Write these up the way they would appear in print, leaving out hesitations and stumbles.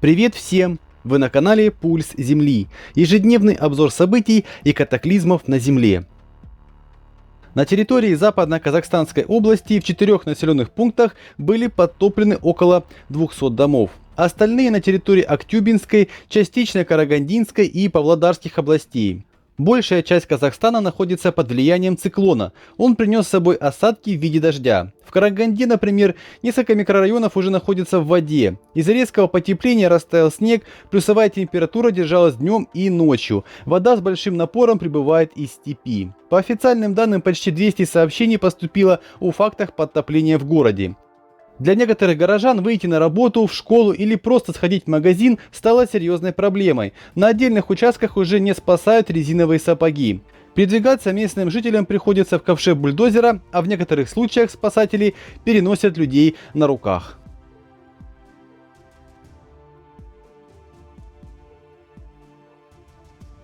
Привет всем! Вы на канале Пульс Земли. Ежедневный обзор событий и катаклизмов на Земле. На территории Западно-Казахстанской области в 4 населенных пунктах были подтоплены около 200 домов. Остальные на территории Актюбинской, частично Карагандинской и Павлодарских областей. Большая часть Казахстана находится под влиянием циклона. Он принес с собой осадки в виде дождя. В Караганде, например, несколько микрорайонов уже находятся в воде. Из-за резкого потепления растаял снег, плюсовая температура держалась днем и ночью. Вода с большим напором прибывает из степи. По официальным данным, почти 200 сообщений поступило о фактах подтопления в городе. Для некоторых горожан выйти на работу, в школу или просто сходить в магазин стало серьезной проблемой. На отдельных участках уже не спасают резиновые сапоги. Передвигаться местным жителям приходится в ковше бульдозера, а в некоторых случаях спасатели переносят людей на руках.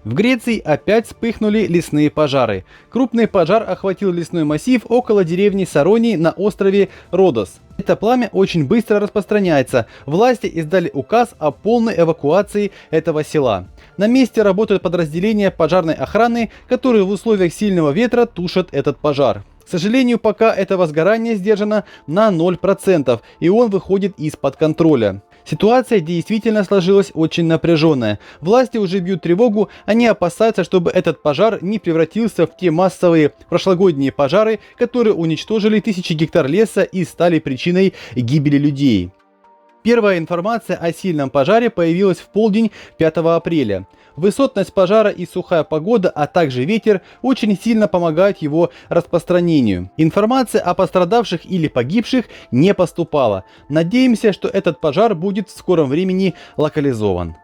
В Греции опять вспыхнули лесные пожары. Крупный пожар охватил лесной массив около деревни Сарони на острове Родос. Это пламя очень быстро распространяется. Власти издали указ о полной эвакуации этого села. На месте работают подразделения пожарной охраны, которые в условиях сильного ветра тушат этот пожар. К сожалению, пока это возгорание сдержано на 0%, и он выходит из-под контроля. Ситуация действительно сложилась очень напряженная. Власти уже бьют тревогу, они опасаются, чтобы этот пожар не превратился в те массовые прошлогодние пожары, которые уничтожили тысячи гектар леса и стали причиной гибели людей. Первая информация о сильном пожаре появилась в полдень 5 апреля. Высотность пожара и сухая погода, а также ветер очень сильно помогают его распространению. Информация о пострадавших или погибших не поступала. Надеемся, что этот пожар будет в скором времени локализован.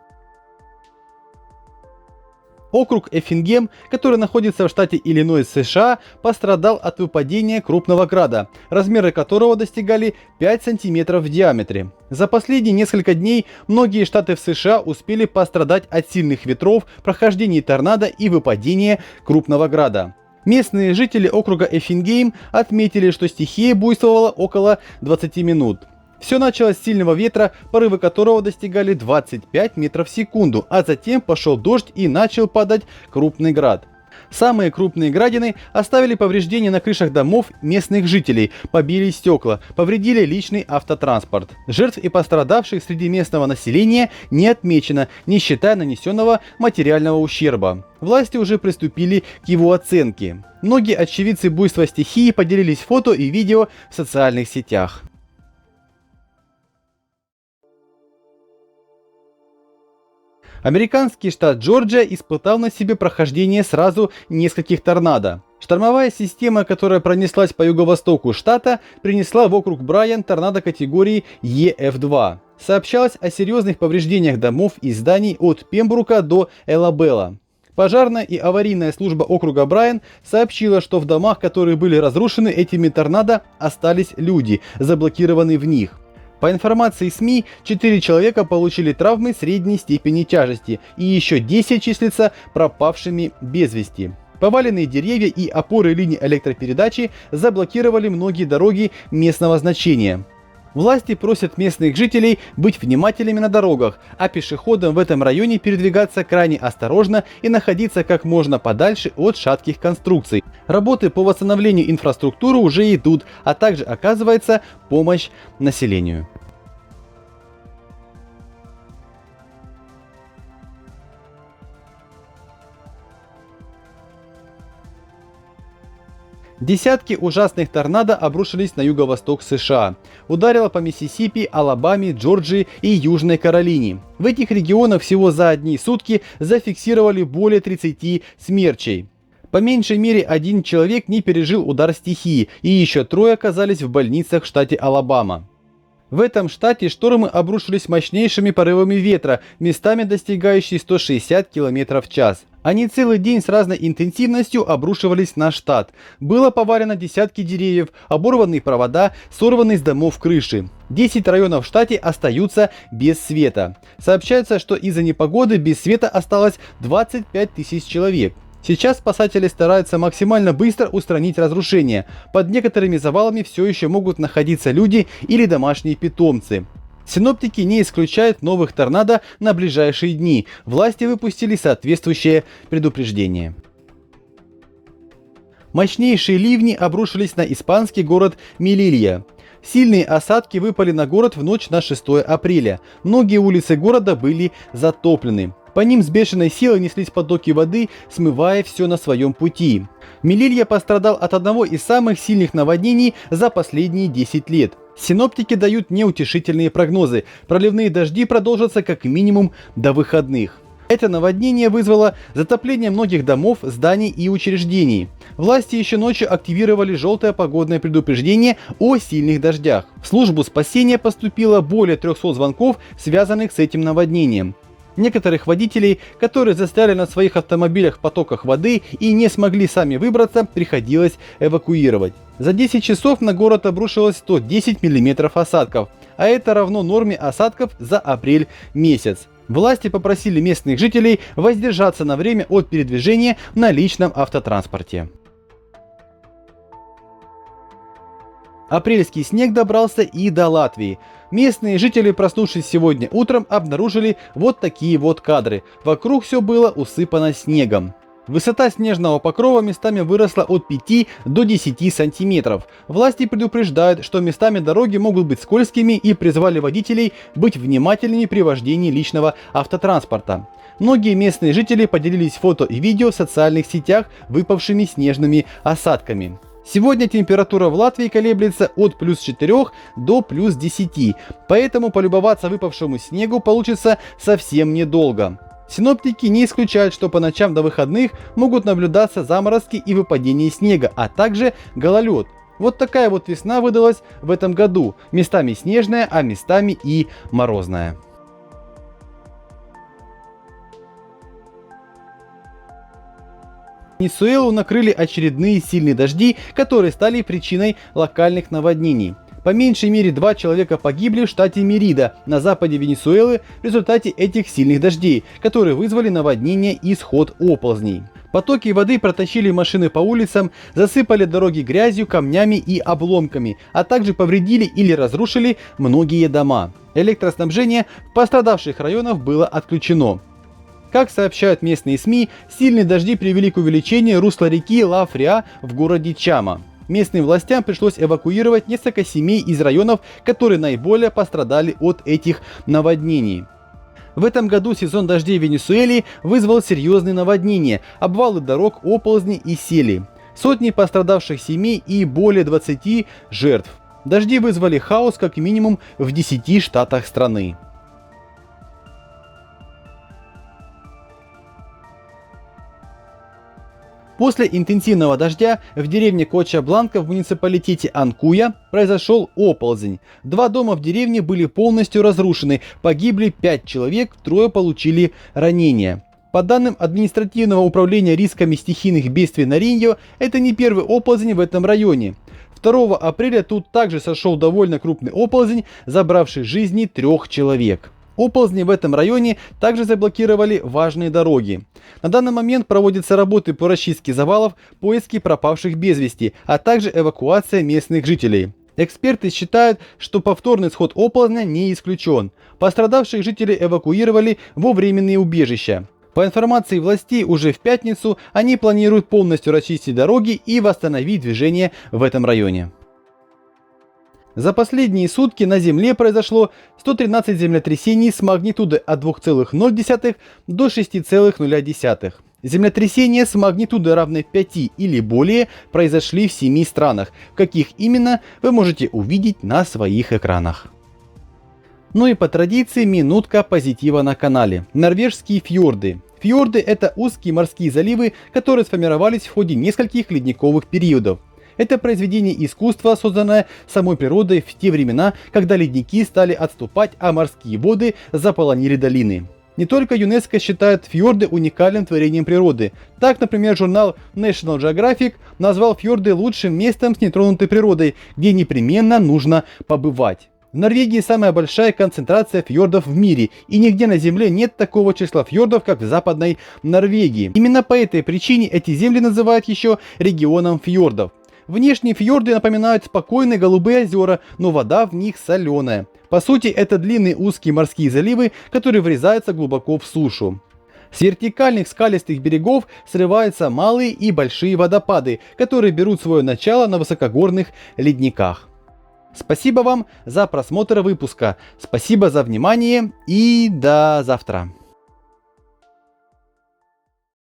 Округ Эффингем, который находится в штате Иллинойс, США, пострадал от выпадения крупного града, размеры которого достигали 5 см в диаметре. За последние несколько дней многие штаты в США успели пострадать от сильных ветров, прохождения торнадо и выпадения крупного града. Местные жители округа Эффингем отметили, что стихия буйствовала около 20 минут. Все началось с сильного ветра, порывы которого достигали 25 метров в секунду, а затем пошел дождь и начал падать крупный град. Самые крупные градины оставили повреждения на крышах домов местных жителей, побили стекла, повредили личный автотранспорт. Жертв и пострадавших среди местного населения не отмечено, не считая нанесенного материального ущерба. Власти уже приступили к его оценке. Многие очевидцы буйства стихии поделились фото и видео в социальных сетях. Американский штат Джорджия испытал на себе прохождение сразу нескольких торнадо. Штормовая система, которая пронеслась по юго-востоку штата, принесла в округ Брайан торнадо категории EF2. Сообщалось о серьезных повреждениях домов и зданий от Пембрука до Элабелла. Пожарная и аварийная служба округа Брайан сообщила, что в домах, которые были разрушены этими торнадо, остались люди, заблокированные в них. По информации СМИ, 4 человека получили травмы средней степени тяжести и еще 10 числятся пропавшими без вести. Поваленные деревья и опоры линий электропередачи заблокировали многие дороги местного значения. Власти просят местных жителей быть внимательными на дорогах, а пешеходам в этом районе передвигаться крайне осторожно и находиться как можно подальше от шатких конструкций. Работы по восстановлению инфраструктуры уже идут, а также оказывается помощь населению. Десятки ужасных торнадо обрушились на юго-восток США. Ударило по Миссисипи, Алабаме, Джорджии и Южной Каролине. В этих регионах всего за одни сутки зафиксировали более 30 смерчей. По меньшей мере 1 человек не пережил удар стихии, и еще 3 оказались в больницах в штате Алабама. В этом штате штормы обрушились мощнейшими порывами ветра, местами достигающие 160 км в час. Они целый день с разной интенсивностью обрушивались на штат. Было повалено десятки деревьев, оборванные провода, сорванные с домов крыши. 10 районов в штате остаются без света. Сообщается, что из-за непогоды без света осталось 25 тысяч человек. Сейчас спасатели стараются максимально быстро устранить разрушения. Под некоторыми завалами все еще могут находиться люди или домашние питомцы. Синоптики не исключают новых торнадо на ближайшие дни. Власти выпустили соответствующее предупреждение. Мощнейшие ливни обрушились на испанский город Мелилья. Сильные осадки выпали на город в ночь на 6 апреля. Многие улицы города были затоплены. По ним с бешеной силой неслись потоки воды, смывая все на своем пути. Мелилья пострадал от одного из самых сильных наводнений за последние 10 лет. Синоптики дают неутешительные прогнозы. Проливные дожди продолжатся как минимум до выходных. Это наводнение вызвало затопление многих домов, зданий и учреждений. Власти еще ночью активировали желтое погодное предупреждение о сильных дождях. В службу спасения поступило более 300 звонков, связанных с этим наводнением. Некоторых водителей, которые застряли на своих автомобилях в потоках воды и не смогли сами выбраться, приходилось эвакуировать. За 10 часов на город обрушилось 110 мм осадков, а это равно норме осадков за апрель месяц. Власти попросили местных жителей воздержаться на время от передвижения на личном автотранспорте. Апрельский снег добрался и до Латвии. Местные жители, проснувшись сегодня утром, обнаружили вот такие вот кадры. Вокруг все было усыпано снегом. Высота снежного покрова местами выросла от 5 до 10 сантиметров. Власти предупреждают, что местами дороги могут быть скользкими, и призвали водителей быть внимательными при вождении личного автотранспорта. Многие местные жители поделились фото и видео в социальных сетях выпавшими снежными осадками. Сегодня температура в Латвии колеблется от плюс 4 до плюс 10, поэтому полюбоваться выпавшему снегу получится совсем недолго. Синоптики не исключают, что по ночам до выходных могут наблюдаться заморозки и выпадение снега, а также гололед. Вот такая вот весна выдалась в этом году, местами снежная, а местами и морозная. Венесуэлу накрыли очередные сильные дожди, которые стали причиной локальных наводнений. По меньшей мере 2 человека погибли в штате Мерида на западе Венесуэлы в результате этих сильных дождей, которые вызвали наводнение и сход оползней. Потоки воды протащили машины по улицам, засыпали дороги грязью, камнями и обломками, а также повредили или разрушили многие дома. Электроснабжение в пострадавших районах было отключено. Как сообщают местные СМИ, сильные дожди привели к увеличению русла реки Ла-Фриа в городе Чама. Местным властям пришлось эвакуировать несколько семей из районов, которые наиболее пострадали от этих наводнений. В этом году сезон дождей в Венесуэле вызвал серьезные наводнения, обвалы дорог, оползни и сели. Сотни пострадавших семей и более 20 жертв. Дожди вызвали хаос как минимум в 10 штатах страны. После интенсивного дождя в деревне Коча-Бланка в муниципалитете Анкуя произошел оползень. 2 дома в деревне были полностью разрушены, погибли 5 человек, 3 получили ранения. По данным административного управления рисками стихийных бедствий Нариньо, это не первый оползень в этом районе. 2 апреля тут также сошел довольно крупный оползень, забравший жизни 3 человек. Оползни в этом районе также заблокировали важные дороги. На данный момент проводятся работы по расчистке завалов, поиски пропавших без вести, а также эвакуация местных жителей. Эксперты считают, что повторный сход оползня не исключен. Пострадавших жителей эвакуировали во временные убежища. По информации властей, уже в пятницу они планируют полностью расчистить дороги и восстановить движение в этом районе. За последние сутки на Земле произошло 113 землетрясений с магнитудой от 2,0 до 6,0. Землетрясения с магнитудой равной 5 или более произошли в 7 странах. В каких именно, вы можете увидеть на своих экранах. Ну и по традиции минутка позитива на канале. Норвежские фьорды. Фьорды — это узкие морские заливы, которые сформировались в ходе нескольких ледниковых периодов. Это произведение искусства, созданное самой природой в те времена, когда ледники стали отступать, а морские воды заполонили долины. Не только ЮНЕСКО считает фьорды уникальным творением природы. Так, например, журнал National Geographic назвал фьорды лучшим местом с нетронутой природой, где непременно нужно побывать. В Норвегии самая большая концентрация фьордов в мире, и нигде на Земле нет такого числа фьордов, как в Западной Норвегии. Именно по этой причине эти земли называют еще регионом фьордов. Внешние фьорды напоминают спокойные голубые озера, но вода в них соленая. По сути, это длинные узкие морские заливы, которые врезаются глубоко в сушу. С вертикальных скалистых берегов срываются малые и большие водопады, которые берут свое начало на высокогорных ледниках. Спасибо вам за просмотр выпуска, спасибо за внимание и до завтра.